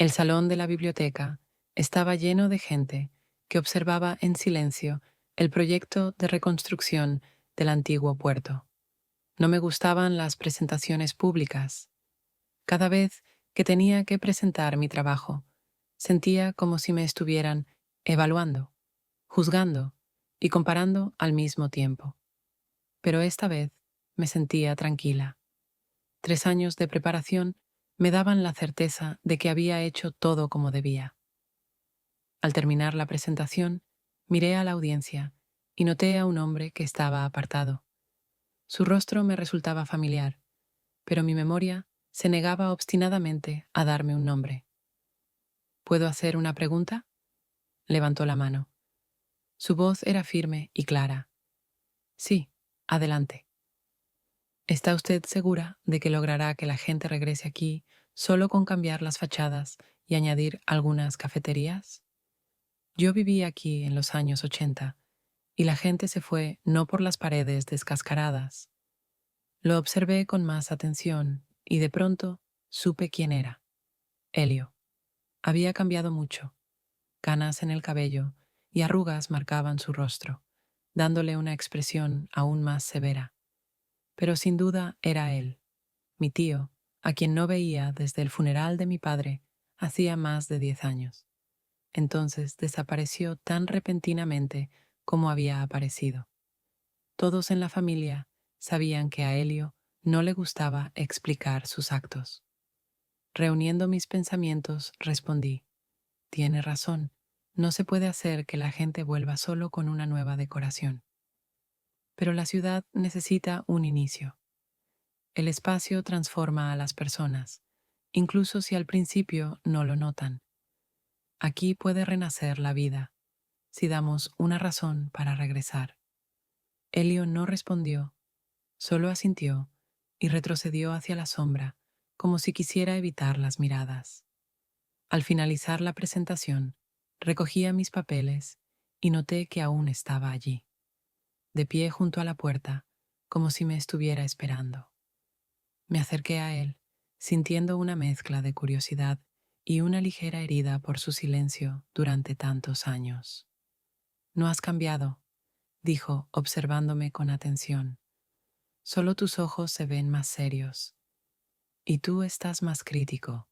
El salón de la biblioteca estaba lleno de gente que observaba en silencio el proyecto de reconstrucción del antiguo puerto. No me gustaban las presentaciones públicas. Cada vez que tenía que presentar mi trabajo, sentía como si me estuvieran evaluando, juzgando y comparando al mismo tiempo. Pero esta vez me sentía tranquila. 3 años de preparación me daban la certeza de que había hecho todo como debía. Al terminar la presentación, miré a la audiencia y noté a un hombre que estaba apartado. Su rostro me resultaba familiar, pero mi memoria se negaba obstinadamente a darme un nombre. ¿Puedo hacer una pregunta? Levantó la mano. Su voz era firme y clara. Sí, adelante. ¿Está usted segura de que logrará que la gente regrese aquí solo con cambiar las fachadas y añadir algunas cafeterías? Yo viví aquí en los años 80 y la gente se fue no por las paredes descascaradas. Lo observé con más atención y de pronto supe quién era. Helio. Había cambiado mucho. Canas en el cabello y arrugas marcaban su rostro, dándole una expresión aún más severa. Pero sin duda era él, mi tío, a quien no veía desde el funeral de mi padre hacía más de 10 años. Entonces desapareció tan repentinamente como había aparecido. Todos en la familia sabían que a Helio no le gustaba explicar sus actos. Reuniendo mis pensamientos, respondí, tiene razón, no se puede hacer que la gente vuelva solo con una nueva decoración. Pero la ciudad necesita un inicio. El espacio transforma a las personas, incluso si al principio no lo notan. Aquí puede renacer la vida, si damos una razón para regresar. Helio no respondió, solo asintió y retrocedió hacia la sombra, como si quisiera evitar las miradas. Al finalizar la presentación, recogía mis papeles y noté que aún estaba allí, de pie junto a la puerta, como si me estuviera esperando. Me acerqué a él, sintiendo una mezcla de curiosidad y una ligera herida por su silencio durante tantos años. No has cambiado, dijo, observándome con atención. Solo tus ojos se ven más serios. Y tú estás más crítico.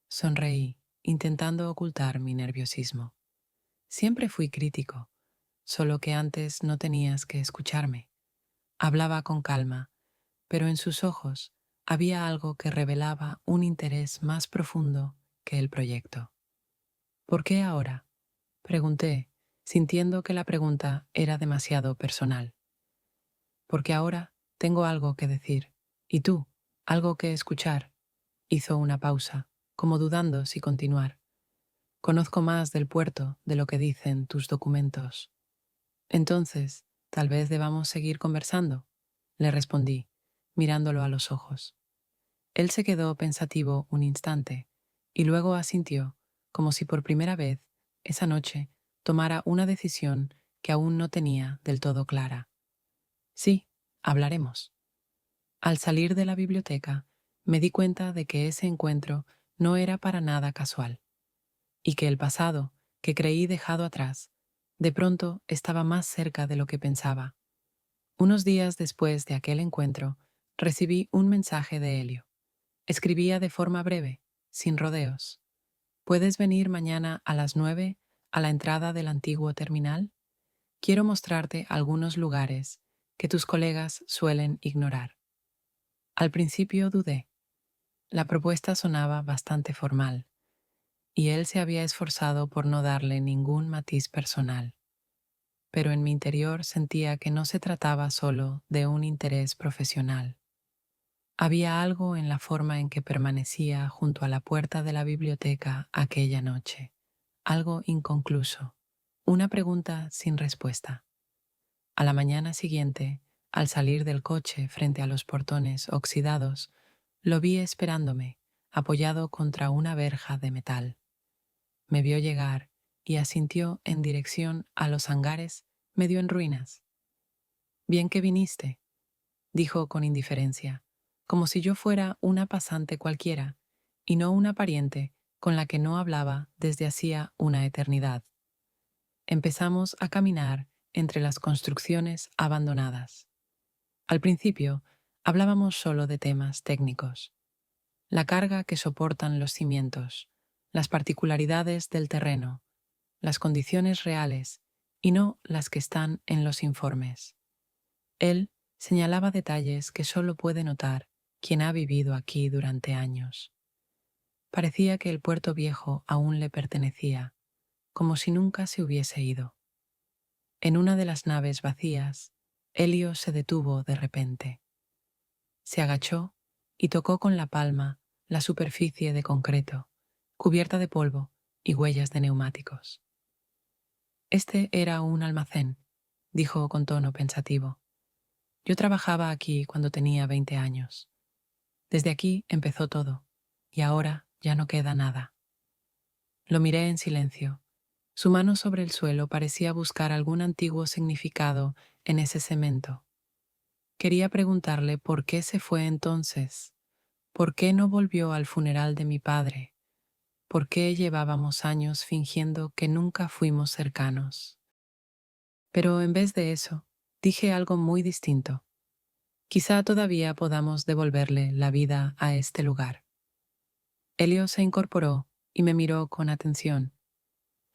Sonreí, intentando ocultar mi nerviosismo. Siempre fui crítico, solo que antes no tenías que escucharme. Hablaba con calma, pero en sus ojos había algo que revelaba un interés más profundo que el proyecto. ¿Por qué ahora? Pregunté, sintiendo que la pregunta era demasiado personal. Porque ahora tengo algo que decir. ¿Y tú? ¿Algo que escuchar? Hizo una pausa, como dudando si continuar. Conozco más del puerto de lo que dicen tus documentos. Entonces, tal vez debamos seguir conversando, le respondí, mirándolo a los ojos. Él se quedó pensativo un instante y luego asintió, como si por primera vez, esa noche, tomara una decisión que aún no tenía del todo clara. Sí, hablaremos. Al salir de la biblioteca, me di cuenta de que ese encuentro no era para nada casual, y que el pasado, que creí dejado atrás, de pronto estaba más cerca de lo que pensaba. Unos días después de aquel encuentro, recibí un mensaje de Helio. Escribía de forma breve, sin rodeos. ¿Puedes venir mañana a las 9 a la entrada del antiguo terminal? Quiero mostrarte algunos lugares que tus colegas suelen ignorar. Al principio dudé. La propuesta sonaba bastante formal, y él se había esforzado por no darle ningún matiz personal. Pero en mi interior sentía que no se trataba solo de un interés profesional. Había algo en la forma en que permanecía junto a la puerta de la biblioteca aquella noche, algo inconcluso, una pregunta sin respuesta. A la mañana siguiente, al salir del coche frente a los portones oxidados, lo vi esperándome, apoyado contra una verja de metal. Me vio llegar y asintió en dirección a los hangares medio en ruinas. Bien que viniste, dijo con indiferencia, como si yo fuera una pasante cualquiera y no una pariente con la que no hablaba desde hacía una eternidad. Empezamos a caminar entre las construcciones abandonadas. Al principio, hablábamos solo de temas técnicos: la carga que soportan los cimientos, las particularidades del terreno, las condiciones reales y no las que están en los informes. Él señalaba detalles que solo puede notar quien ha vivido aquí durante años. Parecía que el puerto viejo aún le pertenecía, como si nunca se hubiese ido. En una de las naves vacías, Elio se detuvo de repente. Se agachó y tocó con la palma la superficie de concreto, cubierta de polvo y huellas de neumáticos. Este era un almacén, dijo con tono pensativo. Yo trabajaba aquí cuando tenía 20 años. Desde aquí empezó todo, y ahora ya no queda nada. Lo miré en silencio. Su mano sobre el suelo parecía buscar algún antiguo significado en ese cemento. Quería preguntarle por qué se fue entonces, por qué no volvió al funeral de mi padre, por qué llevábamos años fingiendo que nunca fuimos cercanos. Pero en vez de eso, dije algo muy distinto. Quizá todavía podamos devolverle la vida a este lugar. Elio se incorporó y me miró con atención.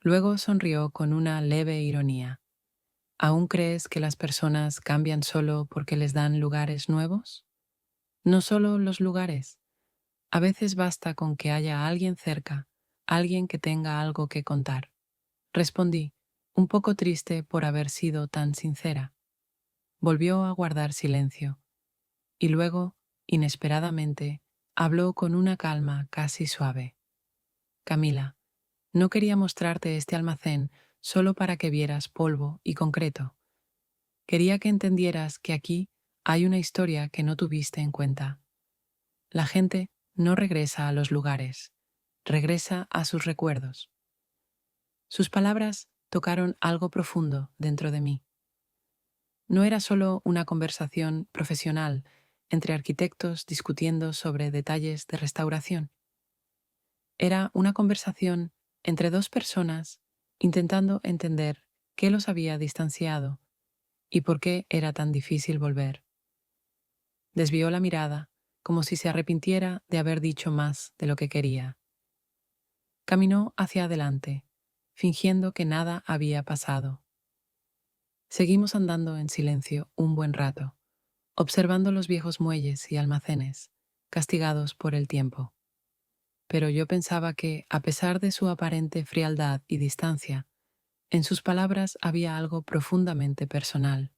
Luego sonrió con una leve ironía. ¿Aún crees que las personas cambian solo porque les dan lugares nuevos? No solo los lugares. A veces basta con que haya alguien cerca, alguien que tenga algo que contar. Respondí, un poco triste por haber sido tan sincera. Volvió a guardar silencio, y luego, inesperadamente, habló con una calma casi suave. Camila, no quería mostrarte este almacén solo para que vieras polvo y concreto. Quería que entendieras que aquí hay una historia que no tuviste en cuenta. La gente no regresa a los lugares, regresa a sus recuerdos. Sus palabras tocaron algo profundo dentro de mí. No era solo una conversación profesional entre arquitectos discutiendo sobre detalles de restauración. Era una conversación entre dos personas intentando entender qué los había distanciado y por qué era tan difícil volver. Desvió la mirada, como si se arrepintiera de haber dicho más de lo que quería. Caminó hacia adelante, fingiendo que nada había pasado. Seguimos andando en silencio un buen rato, observando los viejos muelles y almacenes, castigados por el tiempo. Pero yo pensaba que, a pesar de su aparente frialdad y distancia, en sus palabras había algo profundamente personal,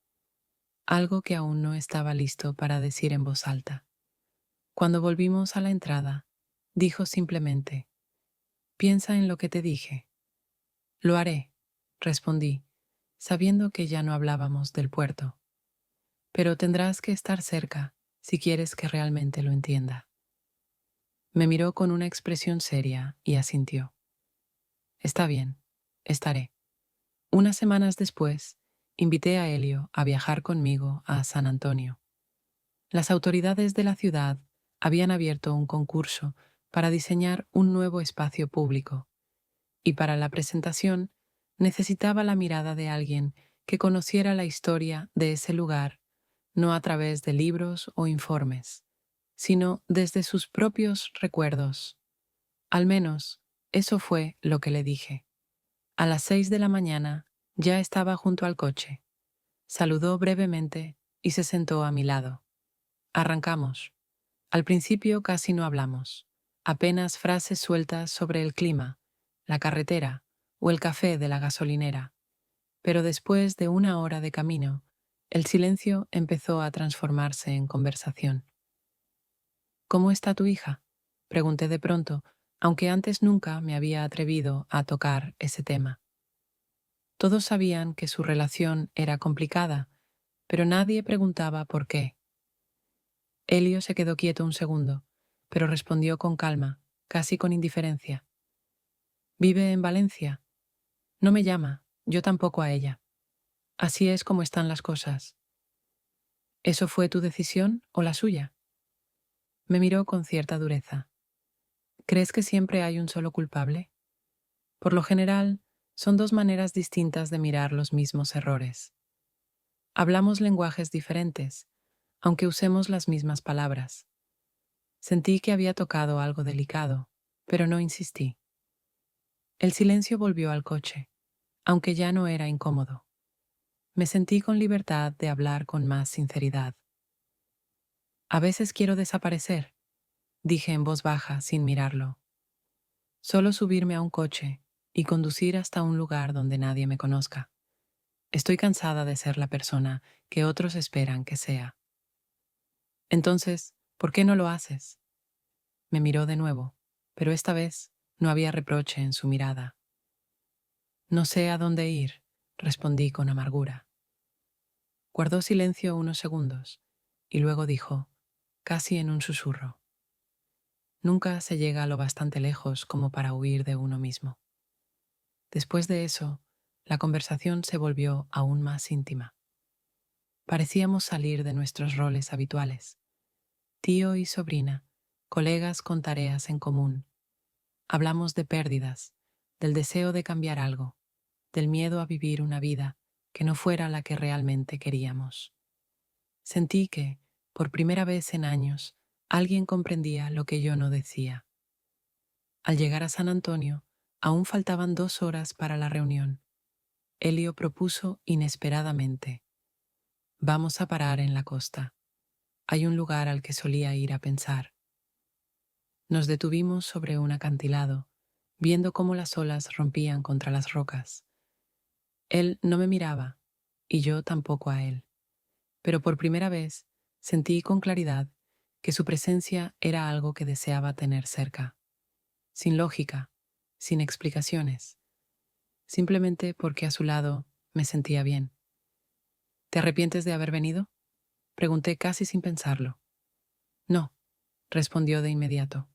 algo que aún no estaba listo para decir en voz alta. Cuando volvimos a la entrada, dijo simplemente: «Piensa en lo que te dije». «Lo haré», respondí, sabiendo que ya no hablábamos del puerto. «Pero tendrás que estar cerca si quieres que realmente lo entienda». Me miró con una expresión seria y asintió. «Está bien, estaré». Unas semanas después, invité a Elio a viajar conmigo a San Antonio. Las autoridades de la ciudad habían abierto un concurso para diseñar un nuevo espacio público, y para la presentación necesitaba la mirada de alguien que conociera la historia de ese lugar, no a través de libros o informes, sino desde sus propios recuerdos. Al menos, eso fue lo que le dije. A las 6 de la mañana ya estaba junto al coche. Saludó brevemente y se sentó a mi lado. Arrancamos. Al principio casi no hablamos, apenas frases sueltas sobre el clima, la carretera o el café de la gasolinera. Pero después de una hora de camino, el silencio empezó a transformarse en conversación. «¿Cómo está tu hija?», pregunté de pronto, aunque antes nunca me había atrevido a tocar ese tema. Todos sabían que su relación era complicada, pero nadie preguntaba por qué. Elio se quedó quieto un segundo, pero respondió con calma, casi con indiferencia. «Vive en Valencia. No me llama, yo tampoco a ella. Así es como están las cosas». «¿Eso fue tu decisión o la suya?». Me miró con cierta dureza. ¿Crees que siempre hay un solo culpable? Por lo general, son dos maneras distintas de mirar los mismos errores. Hablamos lenguajes diferentes, aunque usemos las mismas palabras. Sentí que había tocado algo delicado, pero no insistí. El silencio volvió al coche, aunque ya no era incómodo. Me sentí con libertad de hablar con más sinceridad. A veces quiero desaparecer, dije en voz baja sin mirarlo. Solo subirme a un coche y conducir hasta un lugar donde nadie me conozca. Estoy cansada de ser la persona que otros esperan que sea. Entonces, ¿por qué no lo haces? Me miró de nuevo, pero esta vez no había reproche en su mirada. No sé a dónde ir, respondí con amargura. Guardó silencio unos segundos y luego dijo, casi en un susurro: nunca se llega lo bastante lejos como para huir de uno mismo. Después de eso, la conversación se volvió aún más íntima. Parecíamos salir de nuestros roles habituales. Tío y sobrina, colegas con tareas en común. Hablamos de pérdidas, del deseo de cambiar algo, del miedo a vivir una vida que no fuera la que realmente queríamos. Sentí que, por primera vez en años, alguien comprendía lo que yo no decía. Al llegar a San Antonio, aún faltaban 2 horas para la reunión. Elio propuso inesperadamente: vamos a parar en la costa. Hay un lugar al que solía ir a pensar. Nos detuvimos sobre un acantilado, viendo cómo las olas rompían contra las rocas. Él no me miraba, y yo tampoco a él, pero por primera vez sentí con claridad que su presencia era algo que deseaba tener cerca, sin lógica, sin explicaciones, simplemente porque a su lado me sentía bien. ¿Te arrepientes de haber venido?, pregunté casi sin pensarlo. No, respondió de inmediato.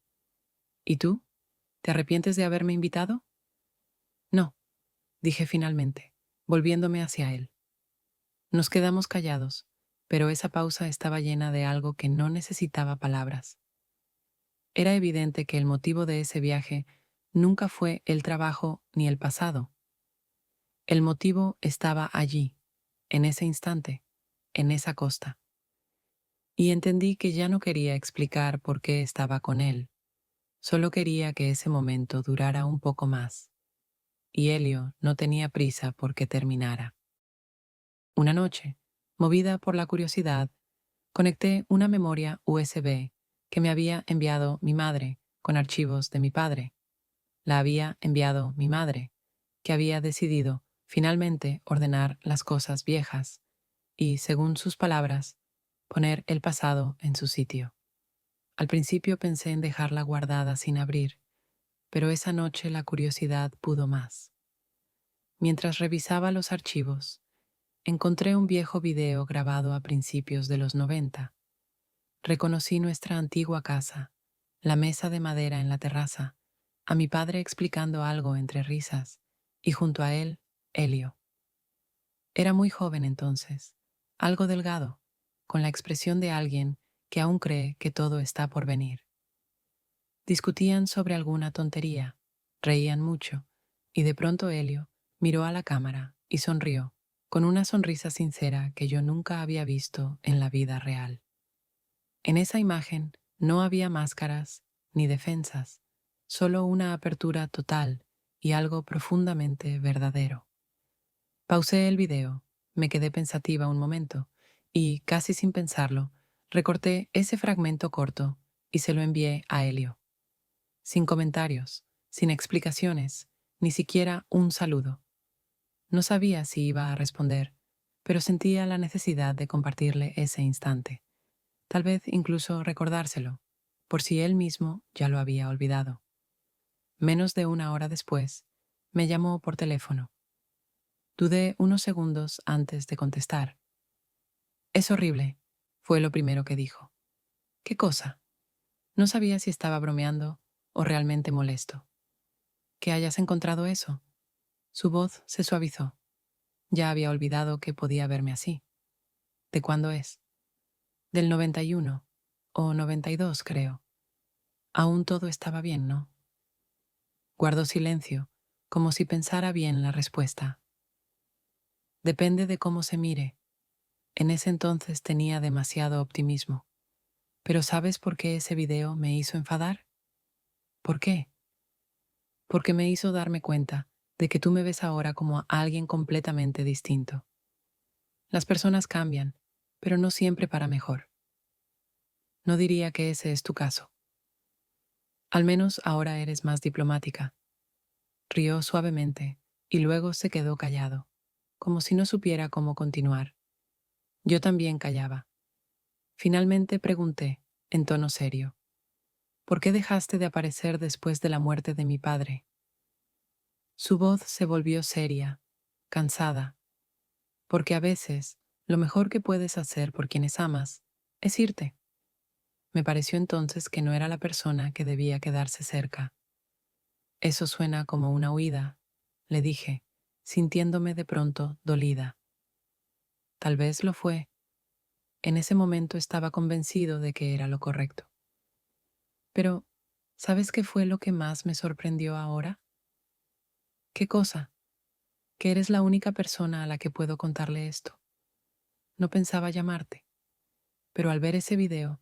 ¿Y tú? ¿Te arrepientes de haberme invitado? No, dije finalmente, volviéndome hacia él. Nos quedamos callados, pero esa pausa estaba llena de algo que no necesitaba palabras. Era evidente que el motivo de ese viaje nunca fue el trabajo ni el pasado. El motivo estaba allí, en ese instante, en esa costa. Y entendí que ya no quería explicar por qué estaba con él. Solo quería que ese momento durara un poco más. Y Elio no tenía prisa por que terminara. Una noche, movida por la curiosidad, conecté una memoria USB que me había enviado mi madre con archivos de mi padre. La había enviado mi madre, que había decidido finalmente ordenar las cosas viejas y, según sus palabras, poner el pasado en su sitio. Al principio pensé en dejarla guardada sin abrir, pero esa noche la curiosidad pudo más. Mientras revisaba los archivos, encontré un viejo video grabado a principios de los 90. Reconocí nuestra antigua casa, la mesa de madera en la terraza, a mi padre explicando algo entre risas, y junto a él, Elio. Era muy joven entonces, algo delgado, con la expresión de alguien que aún cree que todo está por venir. Discutían sobre alguna tontería, reían mucho, y de pronto Elio miró a la cámara y sonrió, con una sonrisa sincera que yo nunca había visto en la vida real. En esa imagen no había máscaras ni defensas, solo una apertura total y algo profundamente verdadero. Pausé el video, me quedé pensativa un momento y, casi sin pensarlo, recorté ese fragmento corto y se lo envié a Elio. Sin comentarios, sin explicaciones, ni siquiera un saludo. No sabía si iba a responder, pero sentía la necesidad de compartirle ese instante. Tal vez incluso recordárselo, por si él mismo ya lo había olvidado. Menos de 1 hora después, me llamó por teléfono. Dudé unos segundos antes de contestar. «Es horrible», fue lo primero que dijo. «¿Qué cosa?». No sabía si estaba bromeando o realmente molesto. «¿Que hayas encontrado eso?». Su voz se suavizó. Ya había olvidado que podía verme así. «¿De cuándo es?». «Del 91 o 92, creo». Aún todo estaba bien, ¿no? Guardó silencio, como si pensara bien la respuesta. Depende de cómo se mire. En ese entonces tenía demasiado optimismo. Pero ¿sabes por qué ese video me hizo enfadar? ¿Por qué? Porque me hizo darme cuenta de que tú me ves ahora como a alguien completamente distinto. Las personas cambian, pero no siempre para mejor. No diría que ese es tu caso. Al menos ahora eres más diplomática. Rió suavemente y luego se quedó callado, como si no supiera cómo continuar. Yo también callaba. Finalmente pregunté, en tono serio, ¿por qué dejaste de aparecer después de la muerte de mi padre? Su voz se volvió seria, cansada, porque a veces lo mejor que puedes hacer por quienes amas es irte. Me pareció entonces que no era la persona que debía quedarse cerca. Eso suena como una huida, le dije, sintiéndome de pronto dolida. Tal vez lo fue. En ese momento estaba convencido de que era lo correcto. Pero, ¿sabes qué fue lo que más me sorprendió ahora? ¿Qué cosa? Que eres la única persona a la que puedo contarle esto. No pensaba llamarte, pero al ver ese video,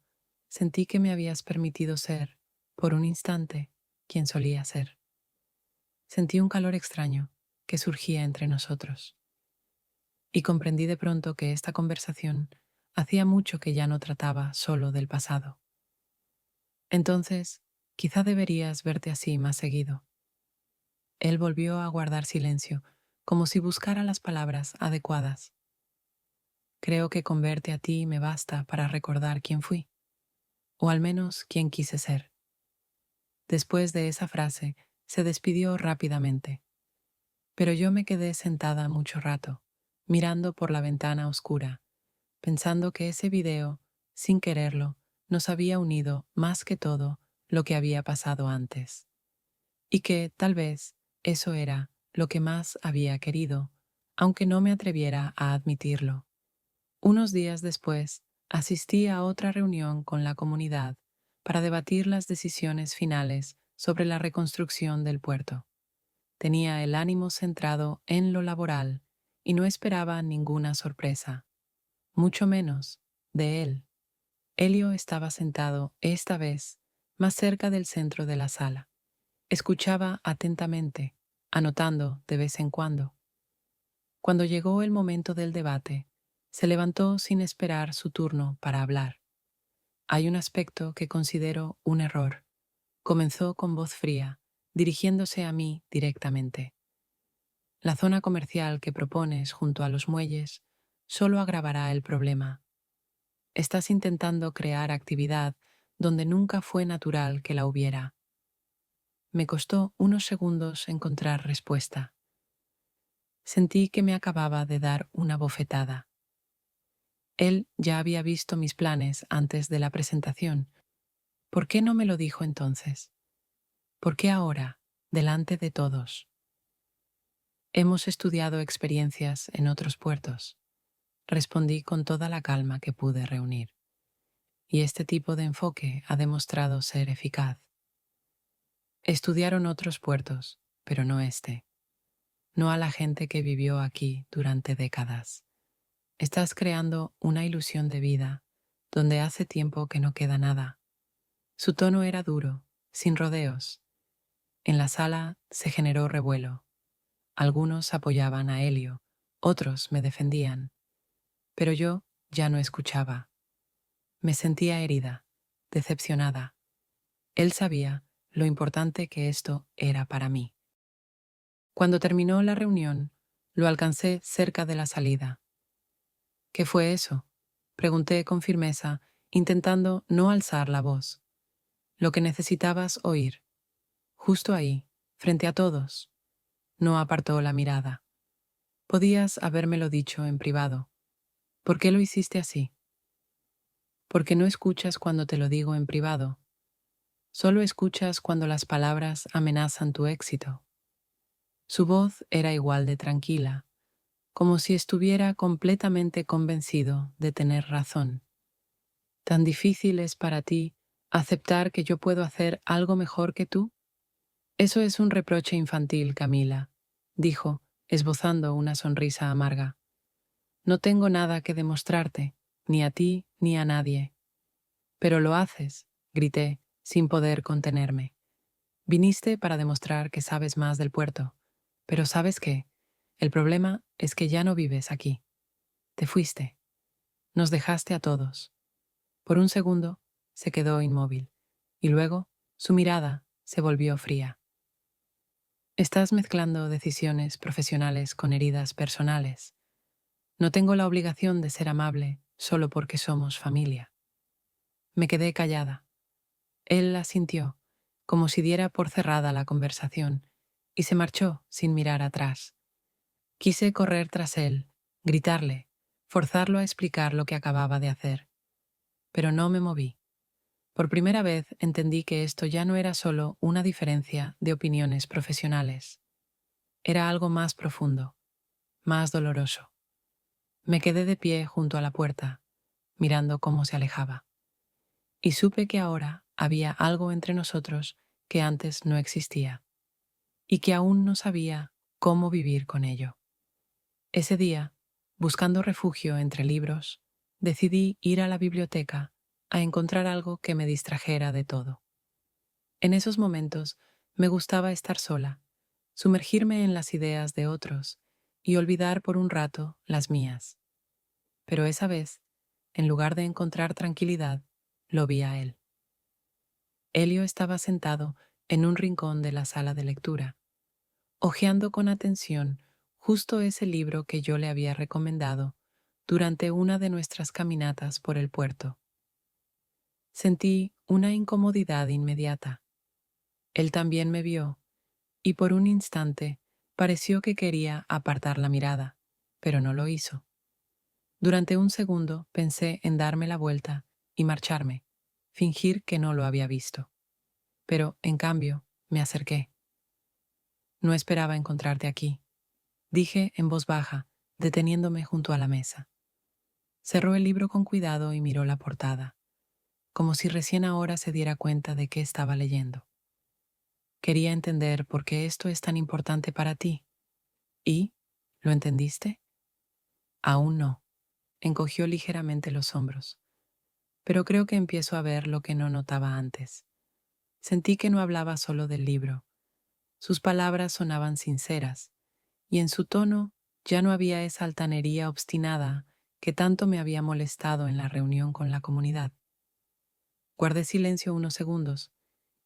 sentí que me habías permitido ser, por un instante, quien solía ser. Sentí un calor extraño que surgía entre nosotros. Y comprendí de pronto que esta conversación hacía mucho que ya no trataba solo del pasado. Entonces, quizá deberías verte así más seguido. Él volvió a guardar silencio, como si buscara las palabras adecuadas. Creo que con verte a ti me basta para recordar quién fui, o al menos quién quise ser. Después de esa frase, se despidió rápidamente, pero yo me quedé sentada mucho rato, mirando por la ventana oscura, pensando que ese video, sin quererlo, nos había unido más que todo lo que había pasado antes. Y que, tal vez, eso era lo que más había querido, aunque no me atreviera a admitirlo. Unos días después, asistí a otra reunión con la comunidad para debatir las decisiones finales sobre la reconstrucción del puerto. Tenía el ánimo centrado en lo laboral y no esperaba ninguna sorpresa, mucho menos de él. Elio estaba sentado, esta vez, más cerca del centro de la sala. Escuchaba atentamente, anotando de vez en cuando. Cuando llegó el momento del debate, se levantó sin esperar su turno para hablar. Hay un aspecto que considero un error. Comenzó con voz fría, dirigiéndose a mí directamente. La zona comercial que propones junto a los muelles solo agravará el problema. Estás intentando crear actividad donde nunca fue natural que la hubiera. Me costó unos segundos encontrar respuesta. Sentí que me acababa de dar una bofetada. Él ya había visto mis planes antes de la presentación. ¿Por qué no me lo dijo entonces? ¿Por qué ahora, delante de todos? Hemos estudiado experiencias en otros puertos. Respondí con toda la calma que pude reunir. Y este tipo de enfoque ha demostrado ser eficaz. Estudiaron otros puertos, pero no este. No a la gente que vivió aquí durante décadas. Estás creando una ilusión de vida donde hace tiempo que no queda nada. Su tono era duro, sin rodeos. En la sala se generó revuelo. Algunos apoyaban a Helio, otros me defendían. Pero yo ya no escuchaba. Me sentía herida, decepcionada. Él sabía lo importante que esto era para mí. Cuando terminó la reunión, lo alcancé cerca de la salida. ¿Qué fue eso? Pregunté con firmeza, intentando no alzar la voz. Lo que necesitabas oír. Justo ahí, frente a todos. No apartó la mirada. Podías habérmelo dicho en privado. ¿Por qué lo hiciste así? Porque no escuchas cuando te lo digo en privado. Solo escuchas cuando las palabras amenazan tu éxito. Su voz era igual de tranquila, como si estuviera completamente convencido de tener razón. Tan difícil es para ti ¿Aceptar que yo puedo hacer algo mejor que tú? Eso es un reproche infantil, Camila, dijo, esbozando una sonrisa amarga. No tengo nada que demostrarte, ni a ti ni a nadie. Pero lo haces, grité, sin poder contenerme. Viniste para demostrar que sabes más del puerto. Pero ¿sabes qué? El problema es que ya no vives aquí. Te fuiste. Nos dejaste a todos. Por un segundo se quedó inmóvil, y luego su mirada se volvió fría. Estás mezclando decisiones profesionales con heridas personales. No tengo la obligación de ser amable solo porque somos familia. Me quedé callada. Él asintió, como si diera por cerrada la conversación, y se marchó sin mirar atrás. Quise correr tras él, gritarle, forzarlo a explicar lo que acababa de hacer. Pero no me moví. Por primera vez entendí que esto ya no era solo una diferencia de opiniones profesionales. Era algo más profundo, más doloroso. Me quedé de pie junto a la puerta, mirando cómo se alejaba. Y supe que ahora había algo entre nosotros que antes no existía, y que aún no sabía cómo vivir con ello. Ese día, buscando refugio entre libros, decidí ir a la biblioteca a encontrar algo que me distrajera de todo. En esos momentos me gustaba estar sola, sumergirme en las ideas de otros y olvidar por un rato las mías. Pero esa vez, en lugar de encontrar tranquilidad, lo vi a él. Elio estaba sentado en un rincón de la sala de lectura, hojeando con atención justo ese libro que yo le había recomendado durante una de nuestras caminatas por el puerto. Sentí una incomodidad inmediata. Él también me vio, y por un instante pareció que quería apartar la mirada, pero no lo hizo. Durante un segundo pensé en darme la vuelta y marcharme, fingir que no lo había visto. Pero, en cambio, me acerqué. No esperaba encontrarte aquí, dije en voz baja, deteniéndome junto a la mesa. Cerró el libro con cuidado y miró la portada, como si recién ahora se diera cuenta de qué estaba leyendo. Quería entender por qué esto es tan importante para ti. ¿Y? ¿Lo entendiste? Aún no. Encogió ligeramente los hombros. Pero creo que empiezo a ver lo que no notaba antes. Sentí que no hablaba solo del libro. Sus palabras sonaban sinceras, y en su tono ya no había esa altanería obstinada que tanto me había molestado en la reunión con la comunidad. Guardé silencio unos segundos,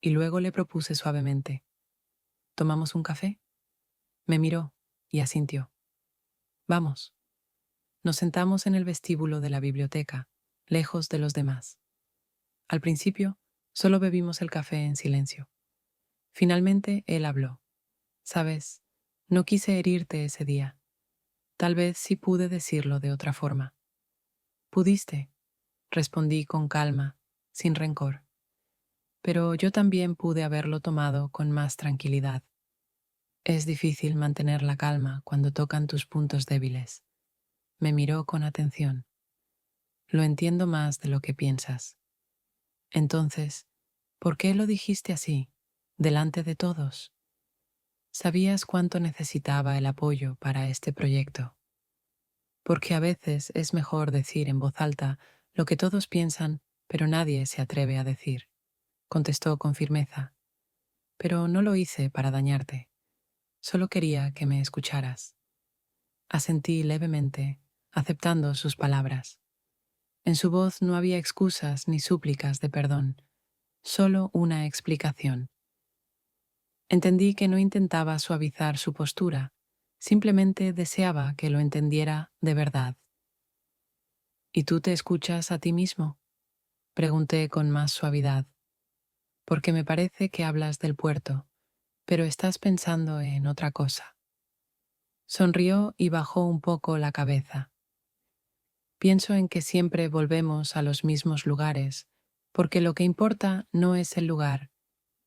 y luego le propuse suavemente: ¿tomamos un café? Me miró y asintió. Vamos. Nos sentamos en el vestíbulo de la biblioteca, lejos de los demás. Al principio, solo bebimos el café en silencio. Finalmente, él habló. Sabes, no quise herirte ese día. Tal vez sí pude decirlo de otra forma. Pudiste, respondí con calma, sin rencor. Pero yo también pude haberlo tomado con más tranquilidad. Es difícil mantener la calma cuando tocan tus puntos débiles. Me miró con atención. Lo entiendo más de lo que piensas. Entonces, ¿por qué lo dijiste así, delante de todos? Sabías cuánto necesitaba el apoyo para este proyecto. Porque a veces es mejor decir en voz alta lo que todos piensan, pero nadie se atreve a decir, contestó con firmeza. Pero no lo hice para dañarte. Solo quería que me escucharas. Asentí levemente, aceptando sus palabras. En su voz no había excusas ni súplicas de perdón, solo una explicación. Entendí que no intentaba suavizar su postura, simplemente deseaba que lo entendiera de verdad. ¿Y tú te escuchas a ti mismo?, pregunté con más suavidad, porque me parece que hablas del puerto, pero estás pensando en otra cosa. Sonrió y bajó un poco la cabeza. Pienso en que siempre volvemos a los mismos lugares, porque lo que importa no es el lugar,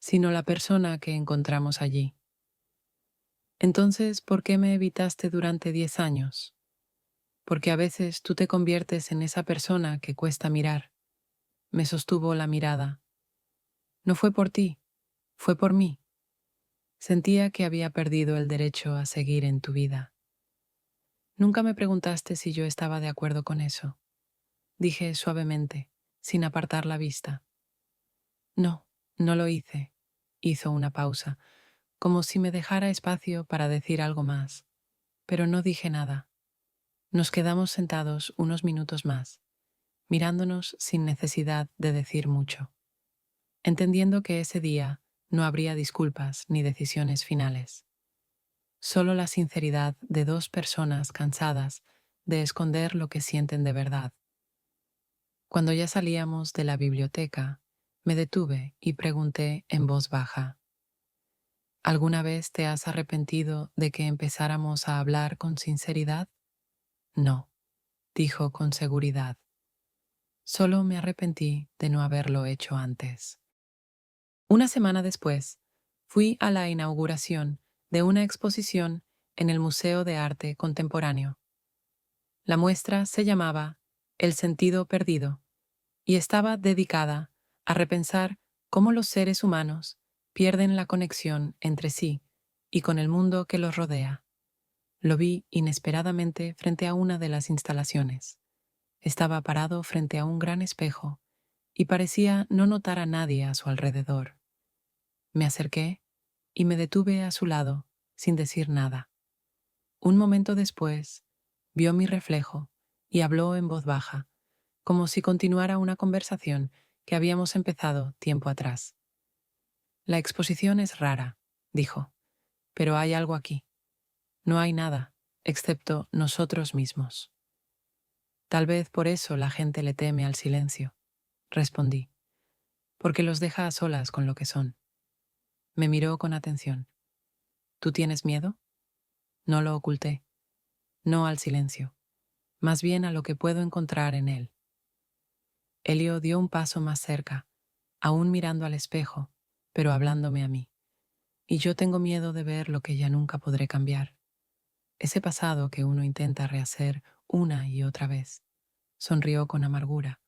sino la persona que encontramos allí. Entonces, ¿por qué me evitaste durante 10 años? Porque a veces tú te conviertes en esa persona que cuesta mirar. Me sostuvo la mirada. No fue por ti, fue por mí. Sentía que había perdido el derecho a seguir en tu vida. Nunca me preguntaste si yo estaba de acuerdo con eso. Dije suavemente, sin apartar la vista. No, no lo hice. Hizo una pausa, como si me dejara espacio para decir algo más, pero no dije nada. Nos quedamos sentados unos minutos más, mirándonos sin necesidad de decir mucho, entendiendo que ese día no habría disculpas ni decisiones finales. Solo la sinceridad de dos personas cansadas de esconder lo que sienten de verdad. Cuando ya salíamos de la biblioteca, me detuve y pregunté en voz baja: ¿alguna vez te has arrepentido de que empezáramos a hablar con sinceridad? No, dijo con seguridad. Solo me arrepentí de no haberlo hecho antes. Una semana después, fui a la inauguración de una exposición en el Museo de Arte Contemporáneo. La muestra se llamaba El sentido perdido y estaba dedicada a repensar cómo los seres humanos pierden la conexión entre sí y con el mundo que los rodea. Lo vi inesperadamente frente a una de las instalaciones. Estaba parado frente a un gran espejo y parecía no notar a nadie a su alrededor. Me acerqué y me detuve a su lado, sin decir nada. Un momento después, vio mi reflejo y habló en voz baja, como si continuara una conversación que habíamos empezado tiempo atrás. La exposición es rara, dijo, pero hay algo aquí. No hay nada, excepto nosotros mismos. Tal vez por eso la gente le teme al silencio, respondí, porque los deja a solas con lo que son. Me miró con atención. ¿Tú tienes miedo? No lo oculté. No al silencio, más bien a lo que puedo encontrar en él. Elio dio un paso más cerca, aún mirando al espejo, pero hablándome a mí. Y yo tengo miedo de ver lo que ya nunca podré cambiar. Ese pasado que uno intenta rehacer una y otra vez. Sonrió con amargura.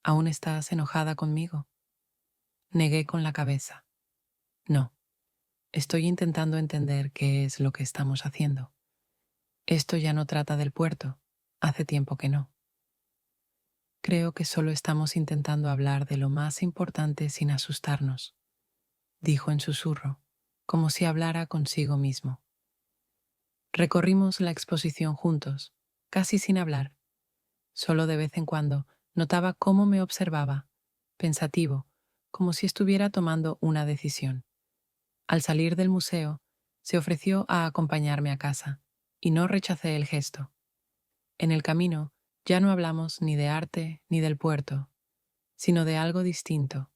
¿Aún estás enojada conmigo? Negué con la cabeza. No, estoy intentando entender qué es lo que estamos haciendo. Esto ya no trata del puerto. Hace tiempo que no. Creo que solo estamos intentando hablar de lo más importante sin asustarnos, dijo en susurro, como si hablara consigo mismo. Recorrimos la exposición juntos, casi sin hablar. Solo de vez en cuando notaba cómo me observaba, pensativo, como si estuviera tomando una decisión. Al salir del museo, se ofreció a acompañarme a casa, y no rechacé el gesto. En el camino ya no hablamos ni de arte ni del puerto, sino de algo distinto,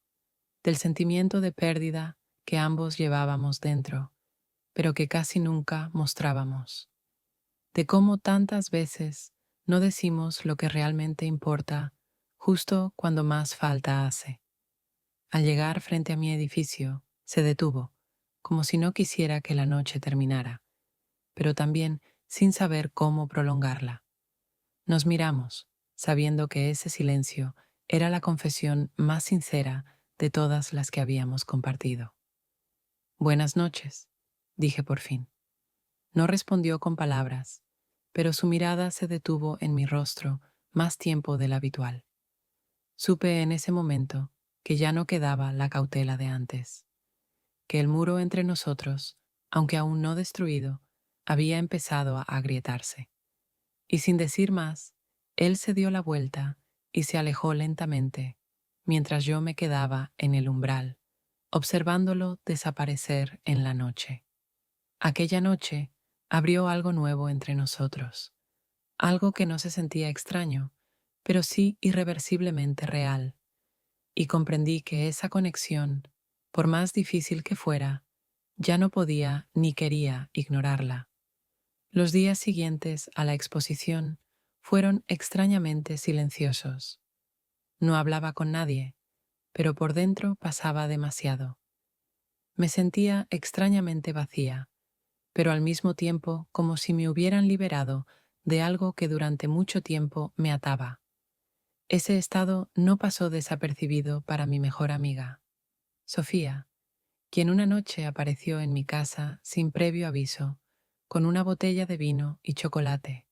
del sentimiento de pérdida que ambos llevábamos dentro, pero que casi nunca mostrábamos, de cómo tantas veces no decimos lo que realmente importa justo cuando más falta hace. Al llegar frente a mi edificio, se detuvo, como si no quisiera que la noche terminara, pero también sin saber cómo prolongarla. Nos miramos, sabiendo que ese silencio era la confesión más sincera de todas las que habíamos compartido. Buenas noches, dije por fin. No respondió con palabras, pero su mirada se detuvo en mi rostro más tiempo del habitual. Supe en ese momento que ya no quedaba la cautela de antes, que el muro entre nosotros, aunque aún no destruido, había empezado a agrietarse. Y sin decir más, él se dio la vuelta y se alejó lentamente, mientras yo me quedaba en el umbral, observándolo desaparecer en la noche. Aquella noche abrió algo nuevo entre nosotros, algo que no se sentía extraño, pero sí irreversiblemente real, y comprendí que esa conexión, por más difícil que fuera, ya no podía ni quería ignorarla. Los días siguientes a la exposición fueron extrañamente silenciosos. No hablaba con nadie, pero por dentro pasaba demasiado. Me sentía extrañamente vacía, pero al mismo tiempo como si me hubieran liberado de algo que durante mucho tiempo me ataba. Ese estado no pasó desapercibido para mi mejor amiga. Sofía, quien una noche apareció en mi casa sin previo aviso, con una botella de vino y chocolate,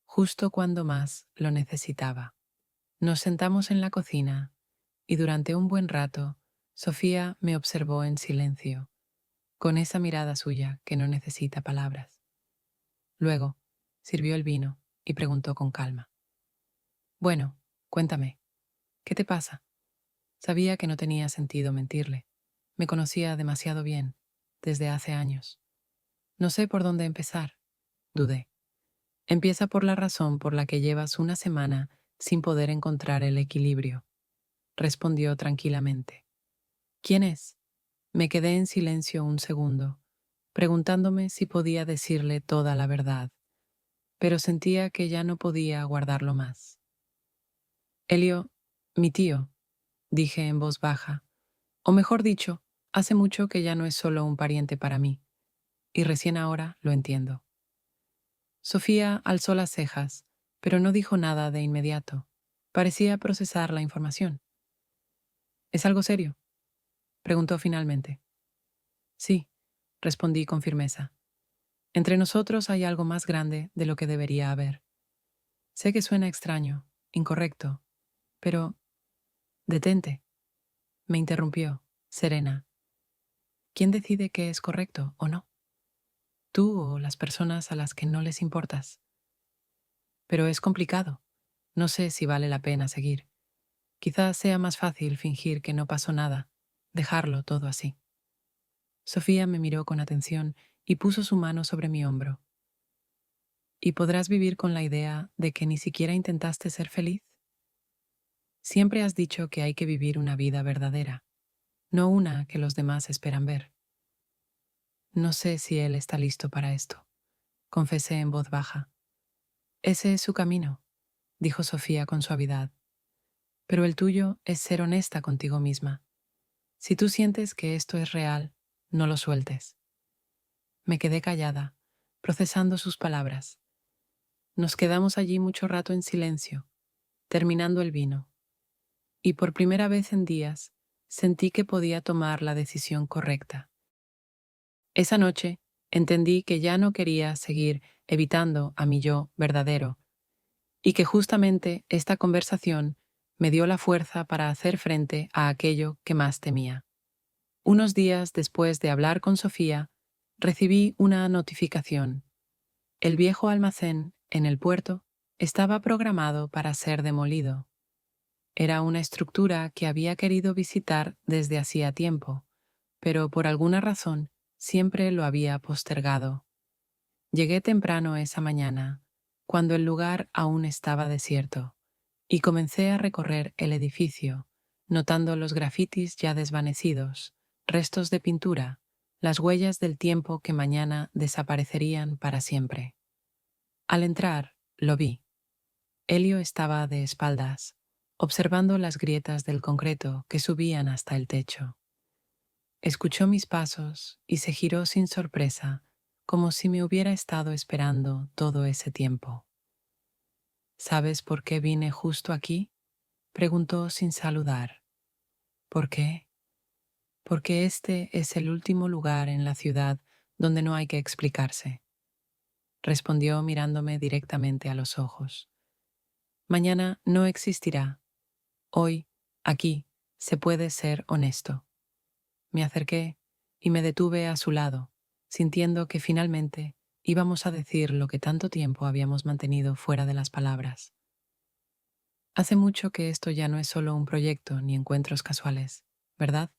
justo cuando más lo necesitaba. Nos sentamos en la cocina y durante un buen rato Sofía me observó en silencio, con esa mirada suya que no necesita palabras. Luego sirvió el vino y preguntó con calma: Bueno, cuéntame, ¿qué te pasa? Sabía que no tenía sentido mentirle. Me conocía demasiado bien, desde hace años. No sé por dónde empezar, dudé. Empieza por la razón por la que llevas una semana sin poder encontrar el equilibrio, respondió tranquilamente. ¿Quién es? Me quedé en silencio un segundo, preguntándome si podía decirle toda la verdad, pero sentía que ya no podía guardarlo más. Elio, mi tío, dije en voz baja, o mejor dicho, hace mucho que ya no es solo un pariente para mí, y recién ahora lo entiendo. Sofía alzó las cejas, pero no dijo nada de inmediato. Parecía procesar la información. ¿Es algo serio?, preguntó finalmente. Sí, respondí con firmeza. Entre nosotros hay algo más grande de lo que debería haber. Sé que suena extraño, incorrecto, pero... Detente, me interrumpió, serena. ¿Quién decide qué es correcto o no? ¿Tú o las personas a las que no les importas? Pero es complicado. No sé si vale la pena seguir. Quizás sea más fácil fingir que no pasó nada, dejarlo todo así. Sofía me miró con atención y puso su mano sobre mi hombro. ¿Y podrás vivir con la idea de que ni siquiera intentaste ser feliz? Siempre has dicho que hay que vivir una vida verdadera, no una que los demás esperan ver. No sé si él está listo para esto, confesé en voz baja. Ese es su camino, dijo Sofía con suavidad. Pero el tuyo es ser honesta contigo misma. Si tú sientes que esto es real, no lo sueltes. Me quedé callada, procesando sus palabras. Nos quedamos allí mucho rato en silencio, terminando el vino, y por primera vez en días sentí que podía tomar la decisión correcta. Esa noche entendí que ya no quería seguir evitando a mi yo verdadero, y que justamente esta conversación me dio la fuerza para hacer frente a aquello que más temía. Unos días después de hablar con Sofía, recibí una notificación. El viejo almacén en el puerto estaba programado para ser demolido. Era una estructura que había querido visitar desde hacía tiempo, pero por alguna razón siempre lo había postergado. Llegué temprano esa mañana, cuando el lugar aún estaba desierto, y comencé a recorrer el edificio, notando los grafitis ya desvanecidos, restos de pintura, las huellas del tiempo que mañana desaparecerían para siempre. Al entrar, lo vi. Elio estaba de espaldas, observando las grietas del concreto que subían hasta el techo. Escuchó mis pasos y se giró sin sorpresa, como si me hubiera estado esperando todo ese tiempo. ¿Sabes por qué vine justo aquí?, preguntó sin saludar. ¿Por qué? Porque este es el último lugar en la ciudad donde no hay que explicarse, respondió mirándome directamente a los ojos. Mañana no existirá. Hoy, aquí, se puede ser honesto. Me acerqué y me detuve a su lado, sintiendo que finalmente íbamos a decir lo que tanto tiempo habíamos mantenido fuera de las palabras. Hace mucho que esto ya no es solo un proyecto ni encuentros casuales, ¿verdad?,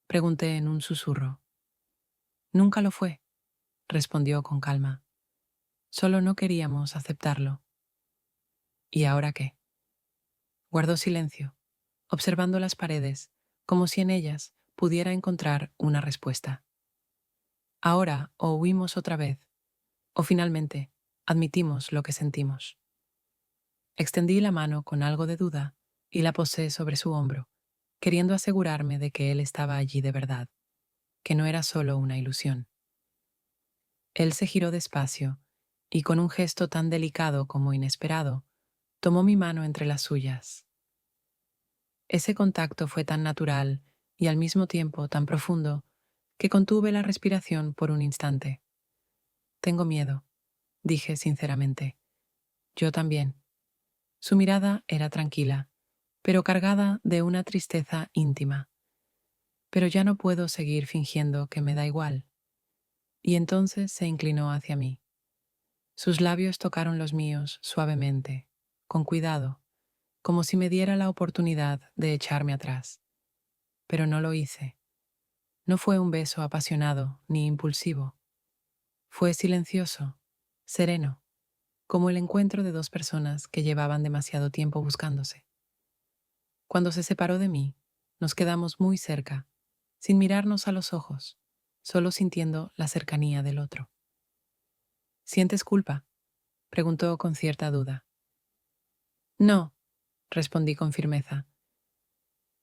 pregunté en un susurro. Nunca lo fue, respondió con calma. Solo no queríamos aceptarlo. ¿Y ahora qué? Guardó silencio, observando las paredes, como si en ellas pudiera encontrar una respuesta. Ahora o huimos otra vez, o finalmente admitimos lo que sentimos. Extendí la mano con algo de duda y la posé sobre su hombro, queriendo asegurarme de que él estaba allí de verdad, que no era solo una ilusión. Él se giró despacio y con un gesto tan delicado como inesperado, tomó mi mano entre las suyas. Ese contacto fue tan natural y al mismo tiempo tan profundo que contuve la respiración por un instante. Tengo miedo, dije sinceramente. Yo también. Su mirada era tranquila, pero cargada de una tristeza íntima. Pero ya no puedo seguir fingiendo que me da igual. Y entonces se inclinó hacia mí. Sus labios tocaron los míos suavemente, con cuidado, como si me diera la oportunidad de echarme atrás. Pero no lo hice. No fue un beso apasionado ni impulsivo. Fue silencioso, sereno, como el encuentro de dos personas que llevaban demasiado tiempo buscándose. Cuando se separó de mí, nos quedamos muy cerca, sin mirarnos a los ojos, solo sintiendo la cercanía del otro. ¿Sientes culpa?, preguntó con cierta duda. No, respondí con firmeza.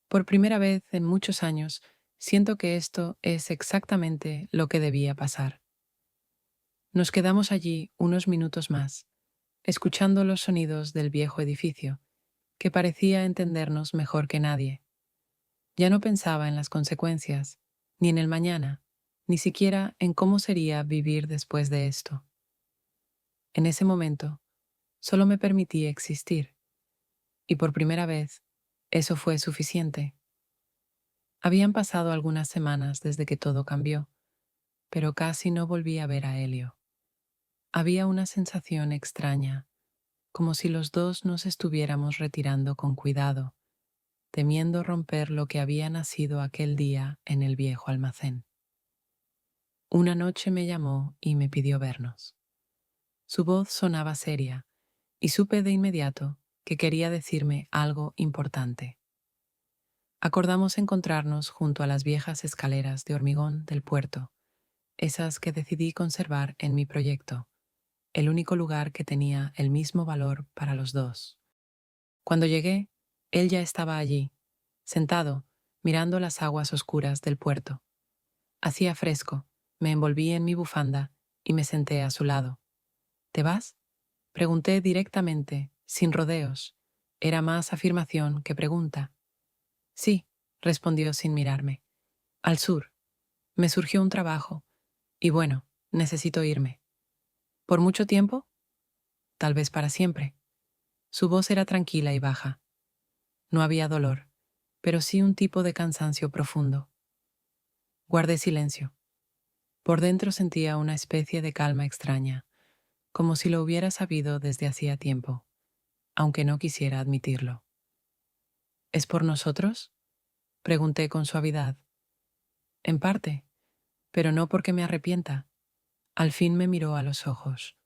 Por primera vez en muchos años, siento que esto es exactamente lo que debía pasar. Nos quedamos allí unos minutos más, escuchando los sonidos del viejo edificio, que parecía entendernos mejor que nadie. Ya no pensaba en las consecuencias, ni en el mañana, ni siquiera en cómo sería vivir después de esto. En ese momento, solo me permití existir, y por primera vez, eso fue suficiente. Habían pasado algunas semanas desde que todo cambió, pero casi no volví a ver a Helio. Había una sensación extraña, como si los dos nos estuviéramos retirando con cuidado, temiendo romper lo que había nacido aquel día en el viejo almacén. Una noche me llamó y me pidió vernos. Su voz sonaba seria, y supe de inmediato que quería decirme algo importante. Acordamos encontrarnos junto a las viejas escaleras de hormigón del puerto, esas que decidí conservar en mi proyecto, el único lugar que tenía el mismo valor para los dos. Cuando llegué, él ya estaba allí, sentado, mirando las aguas oscuras del puerto. Hacía fresco, me envolví en mi bufanda y me senté a su lado. ¿Te vas?, pregunté directamente, sin rodeos. Era más afirmación que pregunta. Sí, respondió sin mirarme. Al sur. Me surgió un trabajo. Y bueno, necesito irme. ¿Por mucho tiempo? Tal vez para siempre. Su voz era tranquila y baja. No había dolor, pero sí un tipo de cansancio profundo. Guardé silencio. Por dentro sentía una especie de calma extraña, como si lo hubiera sabido desde hacía tiempo, aunque no quisiera admitirlo. ¿Es por nosotros?, pregunté con suavidad. En parte, pero no porque me arrepienta. Al fin me miró a los ojos.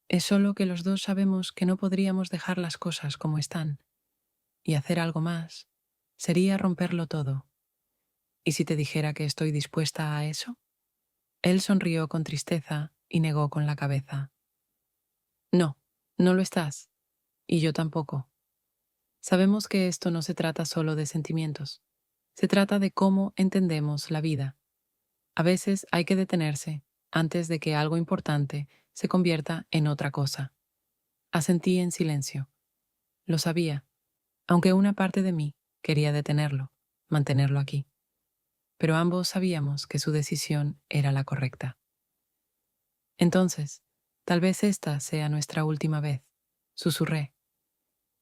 Es solo que los dos sabemos que no podríamos dejar las cosas como están, y hacer algo más sería romperlo todo. ¿Y si te dijera que estoy dispuesta a eso? Él sonrió con tristeza y negó con la cabeza. No, no lo estás, y yo tampoco. Sabemos que esto no se trata solo de sentimientos, se trata de cómo entendemos la vida. A veces hay que detenerse antes de que algo importante se convierta en otra cosa. Asentí en silencio. Lo sabía, aunque una parte de mí quería detenerlo, mantenerlo aquí. Pero ambos sabíamos que su decisión era la correcta. Entonces, tal vez esta sea nuestra última vez, susurré.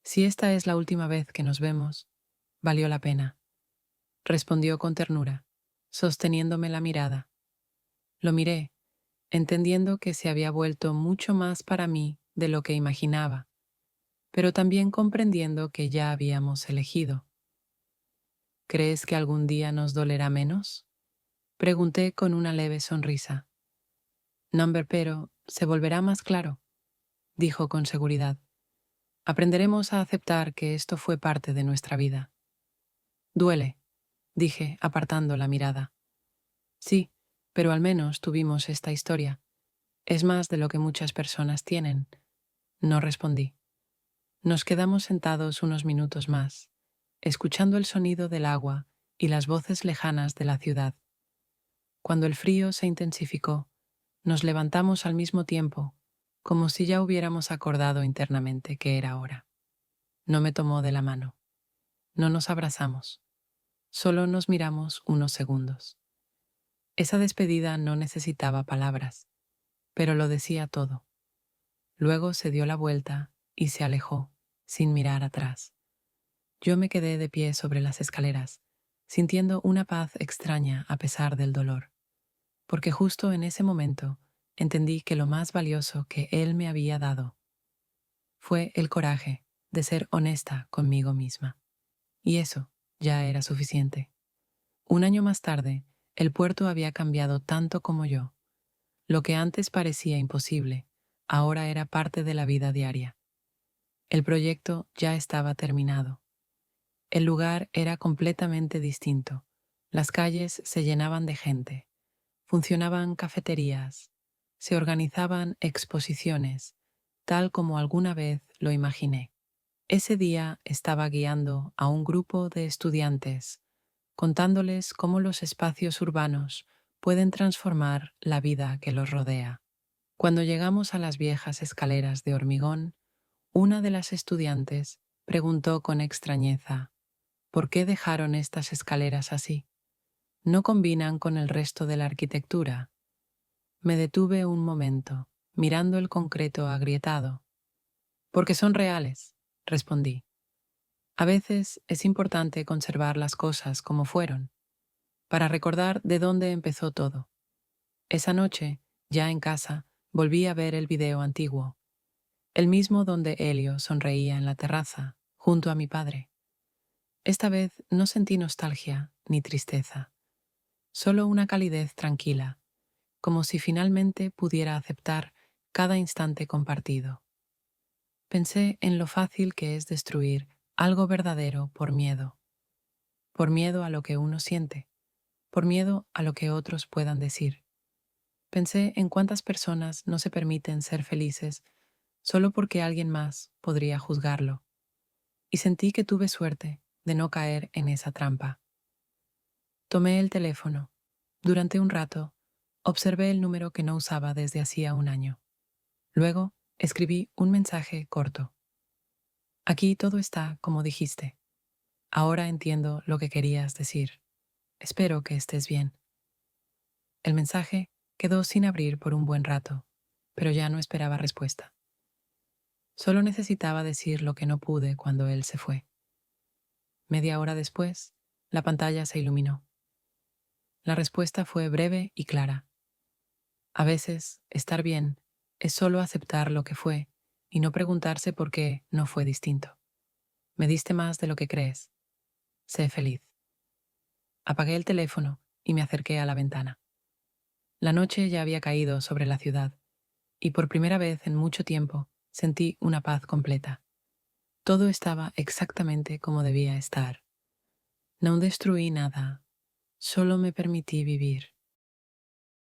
Si esta es la última vez que nos vemos, valió la pena, respondió con ternura, sosteniéndome la mirada. Lo miré, entendiendo que se había vuelto mucho más para mí de lo que imaginaba, pero también comprendiendo que ya habíamos elegido. ¿Crees que algún día nos dolerá menos?, pregunté con una leve sonrisa. Number pero se volverá más claro, dijo con seguridad. Aprenderemos a aceptar que esto fue parte de nuestra vida. Duele, dije, apartando la mirada. Sí, pero al menos tuvimos esta historia. Es más de lo que muchas personas tienen. No respondí. Nos quedamos sentados unos minutos más, escuchando el sonido del agua y las voces lejanas de la ciudad. Cuando el frío se intensificó, nos levantamos al mismo tiempo, como si ya hubiéramos acordado internamente que era hora. No me tomó de la mano. No nos abrazamos. Solo nos miramos unos segundos. Esa despedida no necesitaba palabras, pero lo decía todo. Luego se dio la vuelta y se alejó, sin mirar atrás. Yo me quedé de pie sobre las escaleras, sintiendo una paz extraña a pesar del dolor, porque justo en ese momento entendí que lo más valioso que él me había dado fue el coraje de ser honesta conmigo misma. Y eso ya era suficiente. Un año más tarde, el puerto había cambiado tanto como yo. Lo que antes parecía imposible, ahora era parte de la vida diaria. El proyecto ya estaba terminado. El lugar era completamente distinto. Las calles se llenaban de gente. Funcionaban cafeterías. Se organizaban exposiciones, tal como alguna vez lo imaginé. Ese día estaba guiando a un grupo de estudiantes, contándoles cómo los espacios urbanos pueden transformar la vida que los rodea. Cuando llegamos a las viejas escaleras de hormigón, una de las estudiantes preguntó con extrañeza: ¿por qué dejaron estas escaleras así? ¿No combinan con el resto de la arquitectura? Me detuve un momento, mirando el concreto agrietado. Porque son reales, respondí. A veces es importante conservar las cosas como fueron, para recordar de dónde empezó todo. Esa noche, ya en casa, volví a ver el video antiguo, el mismo donde Helio sonreía en la terraza, junto a mi padre. Esta vez no sentí nostalgia ni tristeza, solo una calidez tranquila, como si finalmente pudiera aceptar cada instante compartido. Pensé en lo fácil que es destruir algo verdadero por miedo a lo que uno siente, por miedo a lo que otros puedan decir. Pensé en cuántas personas no se permiten ser felices solo porque alguien más podría juzgarlo, y sentí que tuve suerte de no caer en esa trampa. Tomé el teléfono. Durante un rato, observé el número que no usaba desde hacía un año. Luego, escribí un mensaje corto. Aquí todo está como dijiste. Ahora entiendo lo que querías decir. Espero que estés bien. El mensaje quedó sin abrir por un buen rato, pero ya no esperaba respuesta. Solo necesitaba decir lo que no pude cuando él se fue. Media hora después, la pantalla se iluminó. La respuesta fue breve y clara. A veces, estar bien es solo aceptar lo que fue y no preguntarse por qué no fue distinto. Me diste más de lo que crees. Sé feliz. Apagué el teléfono y me acerqué a la ventana. La noche ya había caído sobre la ciudad y por primera vez en mucho tiempo sentí una paz completa. Todo estaba exactamente como debía estar. No destruí nada, solo me permití vivir.